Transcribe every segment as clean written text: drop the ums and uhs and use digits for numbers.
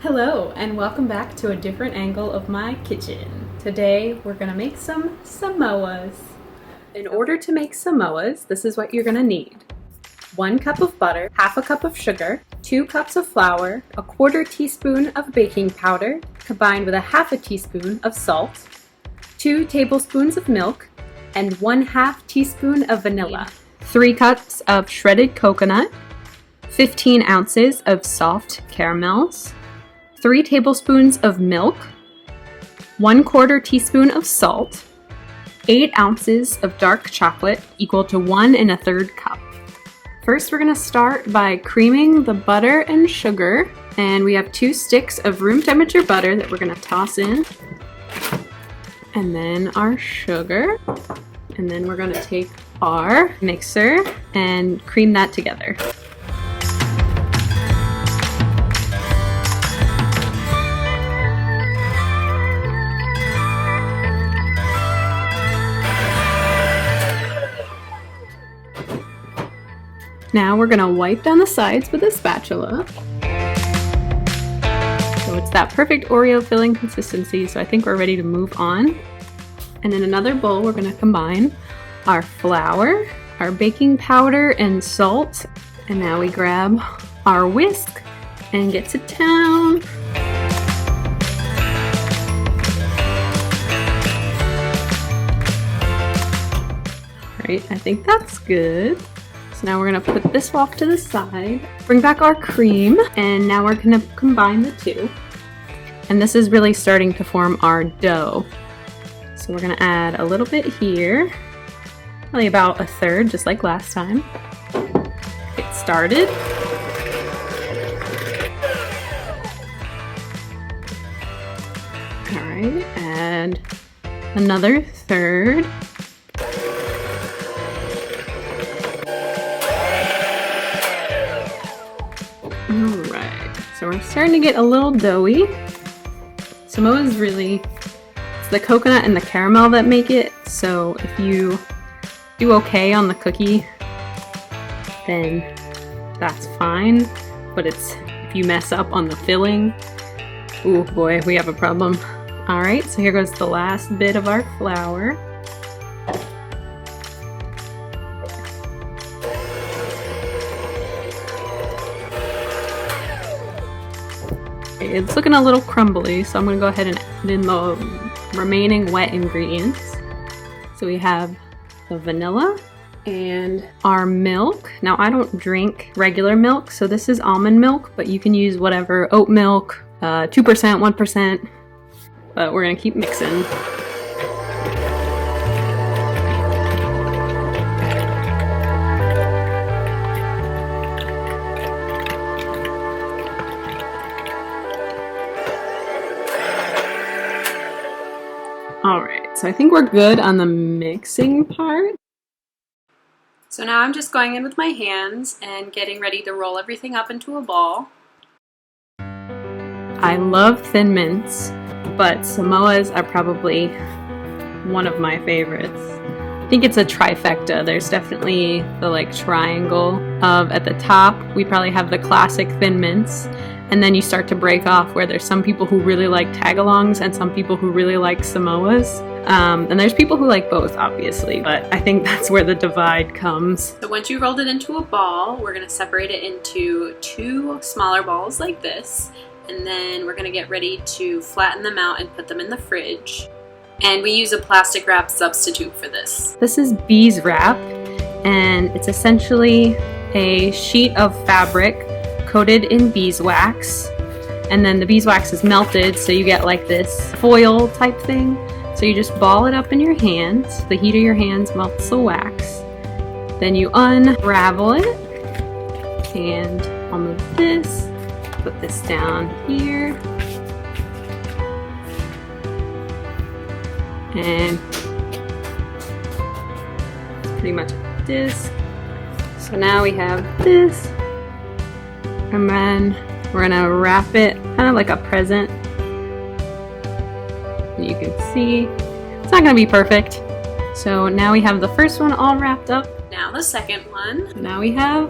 Hello and welcome back to a different angle of my kitchen. Today we're going to make some Samoas. In order to make Samoas, this is what you're going to need. 1 cup of butter, half a cup of sugar, 2 cups of flour, a 1/4 teaspoon of baking powder combined with a 1/2 teaspoon of salt, 2 tablespoons of milk, and 1/2 teaspoon of vanilla, 3 cups of shredded coconut, 15 ounces of soft caramels, 3 tablespoons of milk, 1/4 teaspoon of salt, 8 ounces of dark chocolate equal to 1 1/3 cup. First, we're going to start by creaming the butter and sugar, and we have 2 sticks of room temperature butter that we're going to toss in, and then our sugar, and then we're going to take our mixer and cream that together. Now we're gonna wipe down the sides with a spatula. So it's that perfect Oreo filling consistency, so I think we're ready to move on. And in another bowl, we're gonna combine our flour, our baking powder, and salt. And now we grab our whisk and get to town. All right, I think that's good. So now we're gonna put this off to the side, bring back our cream, and now we're gonna combine the two. And this is really starting to form our dough. So we're gonna add a little bit here, probably about 1/3, just like last time. Get started. All right, add another 1/3. Alright, so we're starting to get a little doughy. Samoa is really, it's the coconut and the caramel that make it, so if you do okay on the cookie, then that's fine. But if you mess up on the filling, oh boy, we have a problem. Alright, so here goes the last bit of our flour. It's looking a little crumbly, so I'm going to go ahead and add in the remaining wet ingredients. So we have the vanilla and our milk. Now I don't drink regular milk, so this is almond milk, but you can use whatever, oat milk, 2%, 1%, but we're going to keep mixing. Alright, so I think we're good on the mixing part. So now I'm just going in with my hands and getting ready to roll everything up into a ball. I love Thin Mints, but Samoas are probably one of my favorites. I think it's a trifecta. There's definitely the triangle of at the top. We probably have the classic Thin Mints. And then you start to break off where there's some people who really like Tagalongs and some people who really like Samoas. And there's people who like both, obviously, but I think that's where the divide comes. So once you rolled it into a ball, we're gonna separate it into 2 smaller balls like this. And then we're gonna get ready to flatten them out and put them in the fridge. And we use a plastic wrap substitute for this. This is beeswrap, and it's essentially a sheet of fabric coated in beeswax, and then the beeswax is melted, so you get like this foil type thing. So you just ball it up in your hands. The heat of your hands melts the wax. Then you unravel it, and I'll move this, put this down here, and it's pretty much this. So now we have this. And then we're gonna wrap it kind of like a present. You can see it's not gonna be perfect. So now we have the first one all wrapped up. Now the second one. Now we have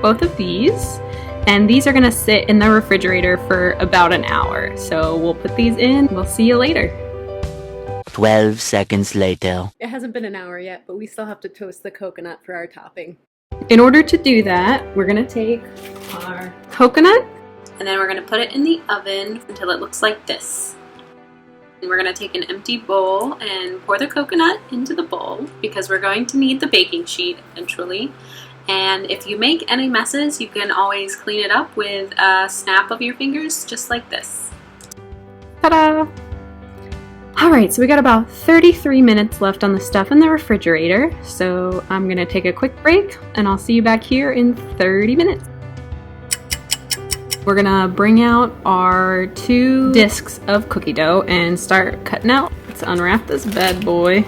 both of these. And these are gonna sit in the refrigerator for about an hour. So we'll put these in. We'll see you later. 12 seconds later. It hasn't been an hour yet, but we still have to toast the coconut for our topping. In order to do that, we're gonna take our coconut and then we're gonna put it in the oven until it looks like this. And we're gonna take an empty bowl and pour the coconut into the bowl because we're going to need the baking sheet eventually. And if you make any messes, you can always clean it up with a snap of your fingers, just like this. Ta-da! Alright, so we got about 33 minutes left on the stuff in the refrigerator, so I'm gonna take a quick break, and I'll see you back here in 30 minutes. We're gonna bring out our 2 discs of cookie dough and start cutting out. Let's unwrap this bad boy.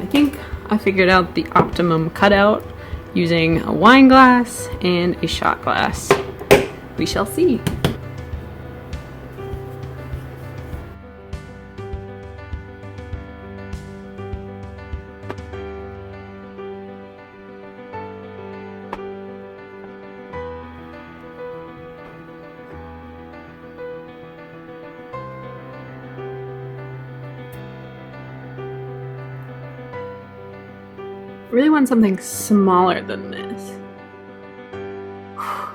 I think I figured out the optimum cutout using a wine glass and a shot glass. We shall see. Really want something smaller than this,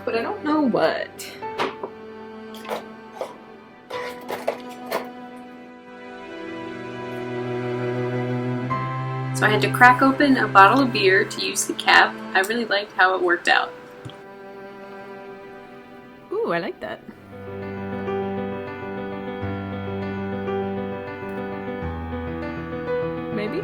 but I don't know what. So I had to crack open a bottle of beer to use the cap. I really liked how it worked out. Ooh, I like that. Maybe?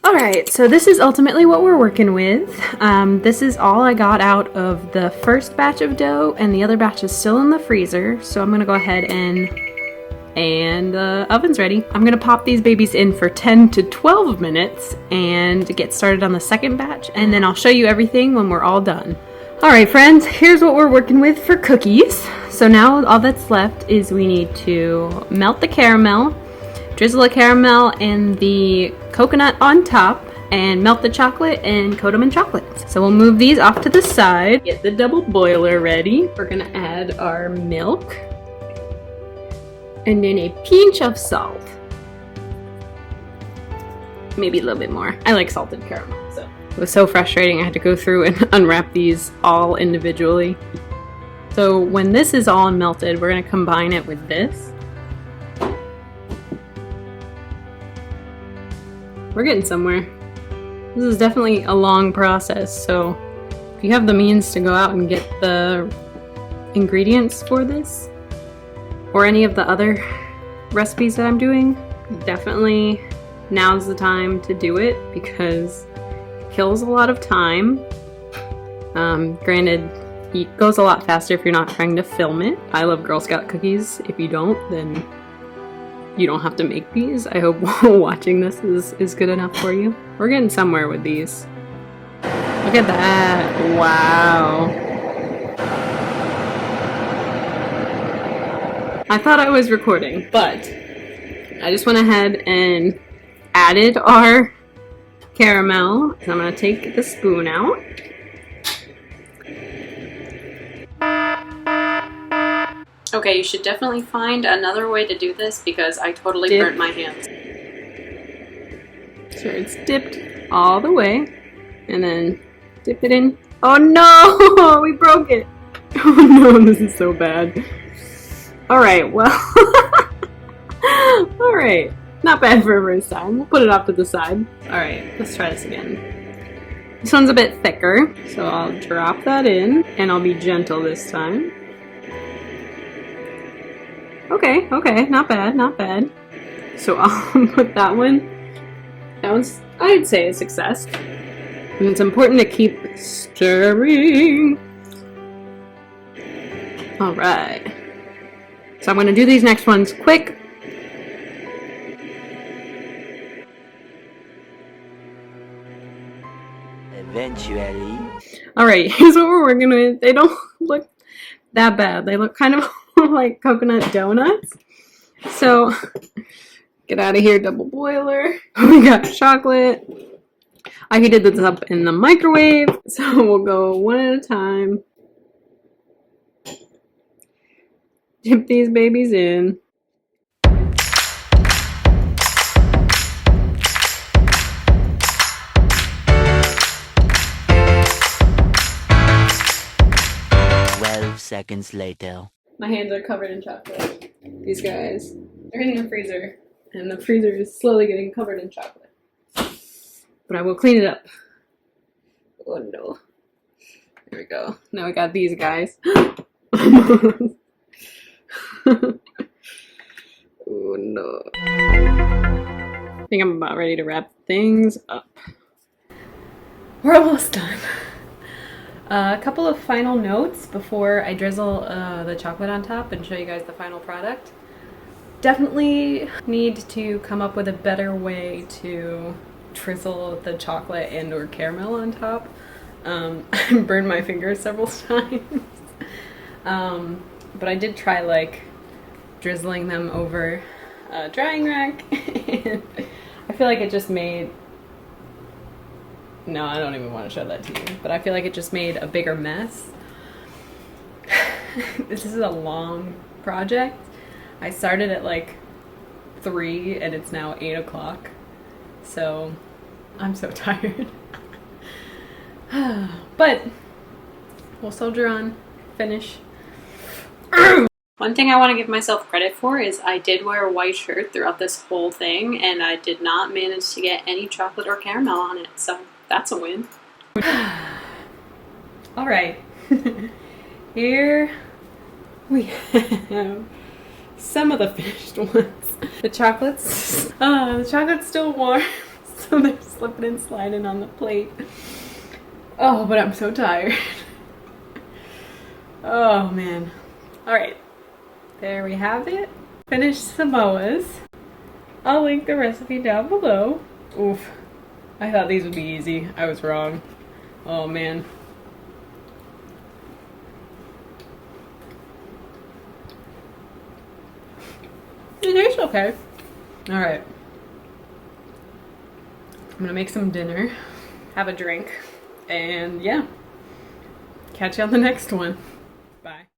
Alright, so this is ultimately what we're working with. This is all I got out of the first batch of dough, and the other batch is still in the freezer. So I'm gonna go ahead and the oven's ready. I'm gonna pop these babies in for 10 to 12 minutes and get started on the second batch, and then I'll show you everything when we're all done. Alright friends, here's what we're working with for cookies. So now all that's left is we need to melt the caramel, drizzle the caramel and the coconut on top, and melt the chocolate and coat them in chocolate. So we'll move these off to the side, get the double boiler ready. We're gonna add our milk, and then a pinch of salt. Maybe a little bit more. I like salted caramel, so. It was so frustrating, I had to go through and unwrap these all individually. So when this is all melted, we're gonna combine it with this. We're getting somewhere. This is definitely a long process, so if you have the means to go out and get the ingredients for this, or any of the other recipes that I'm doing, definitely now's the time to do it because it kills a lot of time. Granted, it goes a lot faster if you're not trying to film it. I love Girl Scout cookies. If you don't, then you don't have to make these. I hope watching this is good enough for you. We're getting somewhere with these. Look at that. Wow. I thought I was recording, but I just went ahead and added our caramel. I'm gonna take the spoon out. Okay, you should definitely find another way to do this because I totally burnt my hands. So it's dipped all the way, and then dip it in. Oh no! We broke it! Oh no, this is so bad. Alright, well. Alright, not bad for a first time. We'll put it off to the side. Alright, let's try this again. This one's a bit thicker, so I'll drop that in, and I'll be gentle this time. Okay, okay, not bad, not bad. So I'll put that one. That was, I'd say, a success. And it's important to keep stirring. Alright. So I'm going to do these next ones quick. Eventually. Alright, here's what we're working with. They don't look that bad. They look kind of like coconut donuts. So get out of here, double boiler. We got chocolate. I heated this up in the microwave, so we'll go one at a time. Dip these babies in. Seconds later. My hands are covered in chocolate. These guys are in the freezer, and the freezer is slowly getting covered in chocolate. But I will clean it up. Oh no. There we go. Now we got these guys. Oh no. I think I'm about ready to wrap things up. We're almost done. A couple of final notes before I drizzle the chocolate on top and show you guys the final product. Definitely need to come up with a better way to drizzle the chocolate and or caramel on top. I burned my fingers several times. But I did try like drizzling them over a drying rack and I feel like it just made... No, I don't even want to show that to you, but I feel like it just made a bigger mess. This is a long project. I started at like 3 and it's now 8 o'clock. So I'm so tired. But we'll soldier on, finish. One thing I want to give myself credit for is I did wear a white shirt throughout this whole thing and I did not manage to get any chocolate or caramel on it, so that's a win. All right, here we have some of the finished ones. The chocolate's still warm, so they're slipping and sliding on the plate. Oh, but I'm so tired. Oh man. All right, there we have it. Finished Samoas. I'll link the recipe down below. Oof. I thought these would be easy. I was wrong. Oh man. It tastes okay. Alright. I'm gonna make some dinner, have a drink, and yeah. Catch you on the next one.